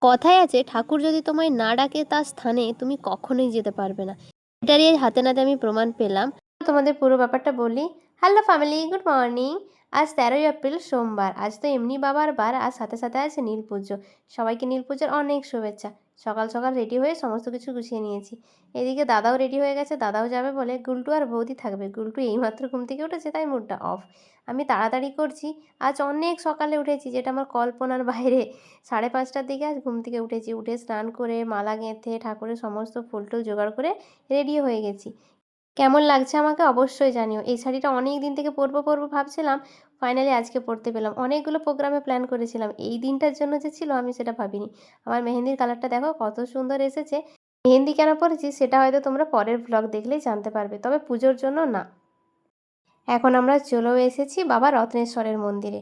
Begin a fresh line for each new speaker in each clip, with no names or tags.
কথায় আছে ঠাকুর যদি তোমায় না ডাকে তার স্থানে তুমি কখনোই যেতে পারবে না। এটারই হাতে নাতে আমি প্রমাণ পেলাম। তোমাদের পুরো ব্যাপারটা বলি। Hello family, good morning. আজ 13ই এপ্রিল সোমবার। আজ তো এমনি বাবার বার, আর সাথে সাথে আছে নীল পুজো। সবাইকে নীল পুজোর অনেক শুভেচ্ছা। সকাল সকাল রেডি হয়ে সমস্ত কিছু গুছিয়ে নিয়েছি। এদিকে দাদাও রেডি হয়ে গেছে, দাদাও যাবে বলে। গুলটু আর বৌদি থাকবে। গুলটু এইমাত্র ঘুম থেকে উঠেছে, তাই মুডটা অফ। আমি তাড়াতাড়ি করছি। আজ অনেক সকালে উঠেছি, যেটা আমার কল্পনার বাইরে। 5:30টার দিকে আজ ঘুম থেকে উঠেছি। উঠে স্নান করে মালা গেঁথে ঠাকুরের সমস্ত ফুল টুল জোগাড় করে রেডি হয়ে গেছি। কেমন লাগছে আমাকে অবশ্যই জানিও। এই শাড়িটা অনেক দিন থেকে পরবো পরবো ভাবছিলাম, ফাইনালি আজকে পরতে পেলাম। অনেকগুলো প্রোগ্রামে প্ল্যান করেছিলাম, এই দিনটার জন্য যে ছিল আমি সেটা ভাবিনি। আমার মেহেন্দির কালারটা দেখো কত সুন্দর এসেছে। মেহেন্দি কেন পরেছি সেটা হয়তো তোমরা পরের ব্লগ দেখলেই জানতে পারবে, তবে পুজোর জন্য না। এখন আমরা চলেও এসেছি বাবা রত্নেশ্বরের মন্দিরে।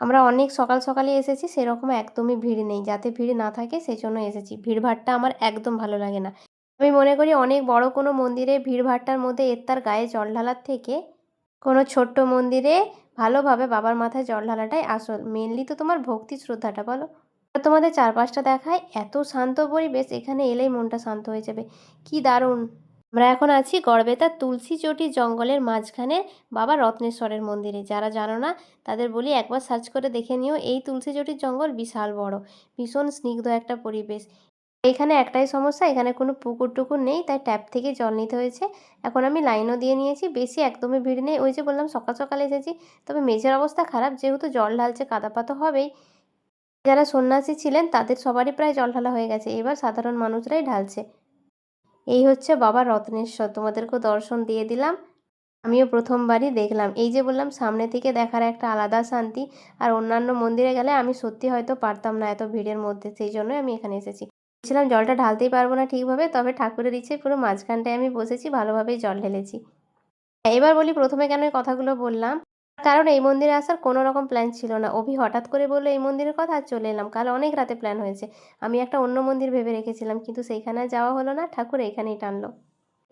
আমরা অনেক সকাল সকালে এসেছি, সেরকম একদমই ভিড় নেই, যাতে ভিড় না থাকে সেই জন্য এসেছি। ভিড়ভাট্টা আমার একদম ভালো লাগে না। আমি মনে করি অনেক বড় কোনো মন্দিরে ভিড়ভাট্টার মধ্যে এর তার গায়ে জল ঢালার থেকে কোনো ছোট্ট মন্দিরে ভালোভাবে বাবার মাথায় জল ঢালাটাই আসল। মেনলি তো তোমার ভক্তি শ্রদ্ধাটা বলো। তোমাদের চারপাশটা দেখায়, এত শান্ত পরিবেশ, এখানে এলেই মনটা শান্ত হয়ে যাবে। কি দারুণ। আমরা এখন আছি গড়বেতার তুলসী চটি জঙ্গলের মাঝখানে বাবা রত্নেশ্বরের মন্দিরে। যারা জানো না তাদের বলি, একবার সার্চ করে দেখে নিও। এই তুলসী চটির জঙ্গল বিশাল বড়, ভীষণ স্নিগ্ধ একটা পরিবেশ। এখানে একটাই সমস্যা, এখানে কোনো পুকুর টুকুর নেই, তাই ট্যাপ থেকে জল নিতে হয়েছে। এখন আমি লাইনও দিয়ে নিয়েছি, বেশি একদমই ভিড় নেই। ওই যে বললাম সকাল সকাল এসেছি, তবে মেঝের অবস্থা খারাপ, যেহেতু জল ঢালছে কাদাপা তো হবেই। যারা সন্ন্যাসী ছিলেন তাদের সবারই প্রায় জল ঢালা হয়ে গেছে, এবার সাধারণ মানুষরাই ঢালছে। এই হচ্ছে বাবা রত্নেশ্বর, তোমাদেরকেও দর্শন দিয়ে দিলাম। আমিও প্রথমবারই দেখলাম। এই যে বললাম সামনে থেকে দেখার একটা আলাদা শান্তি, আর অন্যান্য মন্দিরে গেলে আমি সত্যি হয়তো পারতাম না এত ভিড়ের মধ্যে, সেই জন্যই আমি এখানে এসেছি। ভেবেছিলাম জলটা ঢালতেই পারবো না ঠিকভাবে, তবে ঠাকুরের ইচ্ছে পুরো মাঝখানটায় আমি বসেছি, ভালোভাবেই জল ঢেলেছি। এবার বলি প্রথমে কেন এই কথাগুলো বললাম। কারণ এই মন্দিরে আসার কোনো রকম প্ল্যান ছিল না। অভি হঠাৎ করে বললো এই মন্দিরের কথা, আর চলে এলাম। কাল অনেক রাতে প্ল্যান হয়েছে। আমি একটা অন্য মন্দির ভেবে রেখেছিলাম, কিন্তু সেইখানে যাওয়া হলো না, ঠাকুর এইখানেই টানলো।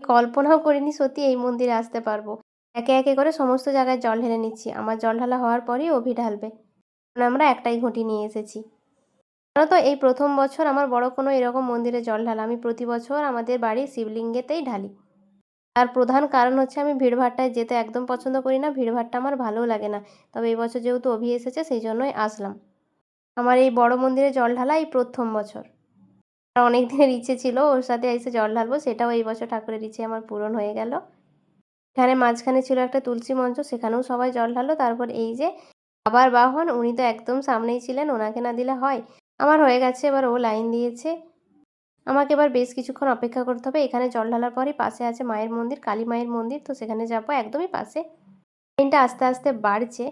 কল্পনাও করিনি সত্যি এই মন্দিরে আসতে পারবো। একে একে করে সমস্ত জায়গায় জল ঢেলে নিচ্ছি। আমার জল ঢালা হওয়ার পরেই অভি ঢালবে। কারণ আমরা একটাই ঘটি নিয়ে এসেছি। জানো তো, এই প্রথম বছর আমার বড় কোনো এরকম মন্দিরে জল ঢালা। আমি প্রতি বছর আমাদের বাড়ির শিবলিঙ্গেতেই ঢালি। তার প্রধান কারণ হচ্ছে আমি ভিড়ভাট্টায় যেতে একদম পছন্দ করি না, ভিড়ভাট্টা আমার ভালোও লাগে না। তবে এই বছর যেহেতু অভি এসেছে সেই জন্যই আসলাম। আমার এই বড় মন্দিরে জল ঢালা এই প্রথম বছর। আর অনেক দিনের ইচ্ছে ছিল ওর সাথে এসে জল ঢালবো, সেটাও এই বছর ঠাকুরের ইচ্ছে আমার পূরণ হয়ে গেল। এখানে মাঝখানে ছিল একটা তুলসী মঞ্চ, সেখানেও সবাই জল ঢাললো। তারপর এই যে বাবার বাহন, উনি তো একদম সামনেই ছিলেন, ওনাকে না দিলে হয়। আমার হয়ে গেছে, এবার ও লাইন দিয়েছে। আমাকে এবার বেশ কিছুক্ষণ অপেক্ষা করতে হবে। এখানে জল ঢালার পরই পাশে আছে মায়ের মন্দির, কালী মায়ের মন্দির, তো সেখানে যাবো একদমই পাশে। লাইনটা আস্তে আস্তে বাড়ছে।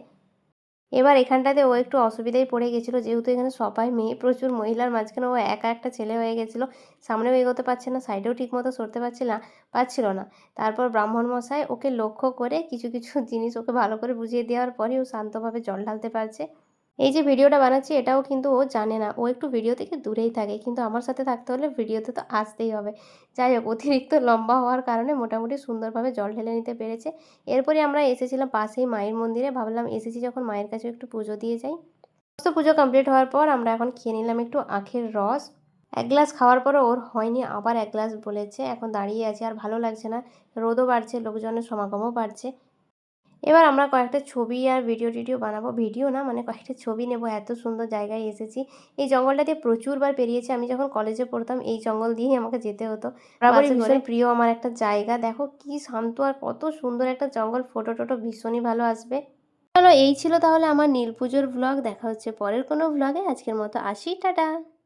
এবার এখানটাতে ও একটু অসুবিধায় পড়ে গেছিলো, যেহেতু এখানে সবাই মেয়ে, প্রচুর মহিলার মাঝখানে ও একা একটা ছেলে হয়ে গেছিলো। সামনেও এগোতে পারছে না, সাইডেও ঠিক মতো সরতে পারছিল না। তারপর ব্রাহ্মণ মশাই ওকে লক্ষ্য করে কিছু কিছু জিনিস ওকে ভালো করে বুঝিয়ে দেওয়ার পরে ও শান্তভাবে জল ঢালতে পারছে। এই যে ভিডিওটা বানাচ্ছি এটাও কিন্তু ও জানে না, ও একটু ভিডিও থেকে দূরেই থাকে, কিন্তু আমার সাথে থাকতে হলে ভিডিওতে তো আসতেই হবে। যাই হোক, অতিরিক্ত লম্বা হওয়ার কারণে মোটামুটি সুন্দরভাবে জল ঢেলে নিতে পেরেছে। এরপরে আমরা এসেছিলাম পাশেই মায়ের মন্দিরে, ভাবলাম এসেছি যখন মায়ের কাছে একটু পুজো দিয়ে যাই। সমস্ত পুজো কমপ্লিট হওয়ার পর আমরা এখন খেয়ে নিলাম একটু আখের রস। এক গ্লাস খাওয়ার পরে ওর হয়নি, আবার এক গ্লাস বলেছে। এখন দাঁড়িয়ে আছে, আর ভালো লাগছে না, রোদও বাড়ছে, লোকজনের সমাগমও বাড়ছে। এবার আমরা কয়েকটা ছবি আর ভিডিও বানাবো। ভিডিও না, মানে কয়েকটা ছবি নেব। এত সুন্দর জায়গায় এসেছি। এই জঙ্গলটা দিয়ে প্রচুরবার পেরিয়েছি। আমি যখন কলেজে পড়তাম এই জঙ্গল দিয়েই আমাকে যেতে হতো। বরাবরই ভীষণ প্রিয় আমার একটা জায়গা। দেখো কি শান্ত আর কত সুন্দর একটা জঙ্গল, ফটো টটো ভীষণই ভালো আসবে। চলো, এই ছিল তাহলে আমার নীল পুজোর ব্লগ। দেখা হচ্ছে পরের কোনো ব্লগে। আজকের মতো আসি, টাটা।